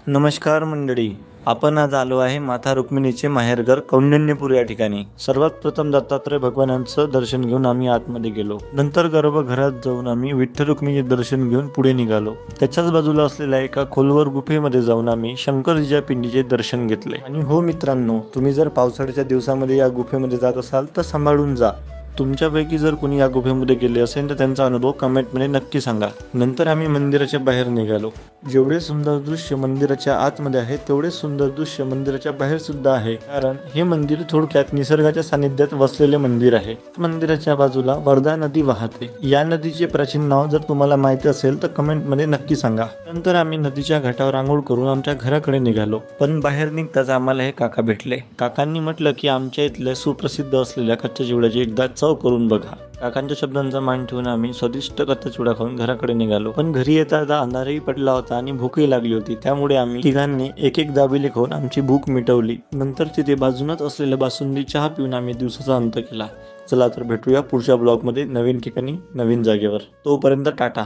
नमस्कार मंडळी, आपण आज आलो आहे माता रुक्मिणीचे माहेरघर कौंडिण्यपूर या ठिकाणी। सर्वात प्रथम दत्तात्रय भगवानांचं दर्शन घेऊन आम्ही आतमध्ये गेलो। नंतर गर्भगृहात जाऊन आम्ही विठ्ठल रुक्मिणीचे दर्शन घेऊन पुढे निघालो। त्याच्याच बाजूला असलेल्या एका खोलवर गुफेमध्ये जाऊन आम्ही शंकरजीच्या पिंडीचे दर्शन घेतले। आणि हो मित्रांनो, तुम्ही जर पावसाळ्याच्या दिवसामध्ये या गुफेमध्ये जात असाल तर सांभाळून जा। तुमच्यापैकी जर कोणी या गुफेमध्ये गेले असेल तर त्यांचा अनुभव कमेंटमध्ये नक्की सांगा। नंतर आम्ही मंदिराच्या बाहेर निघालो। जेवढे सुंदर दृश्य मंदिराच्या आतमध्ये आहे तेवढे सुंदर दृश्य मंदिराच्या बाहेर सुद्धा आहे, कारण हे मंदिर थोडक्यात निसर्गाच्या सानिध्यात वसलेले मंदिर आहे। मंदिराच्या बाजूला वर्धा नदी वाहते। या नदीचे प्राचीन नाव जर तुम्हाला माहिती असेल तर कमेंटमध्ये नक्की सांगा। नंतर आम्ही नदीच्या घाटावर आंघोळ करून आमच्या घराकडे निघालो, पण बाहेर निघताच आम्हाला हे काका भेटले। काकांनी म्हटलं की आमच्या इथल्या सुप्रसिद्ध असलेल्या कच्च्या चिवड्याची एकदा चव करून बघा। काकांच्या शब्दांचा मान ठेवून आम्ही स्वादिष्ट कच्चा चिवडा खाऊन घराकडे निघालो। पण घरी येता अंधारही पडला होता आणि भूकही लागली होती, त्यामुळे आम्ही तिघांनी एक एक दाबेली खाऊन आमची भूक मिटवली। नंतर तिथे बाजूनच असलेल्या बासुंदी चहा पिऊन आम्ही दिवसाचा अंत केला। चला तर भेटूया पुढच्या ब्लॉगमध्ये नवीन ठिकाणी नवीन जागेवर। तोपर्यंत टाटा।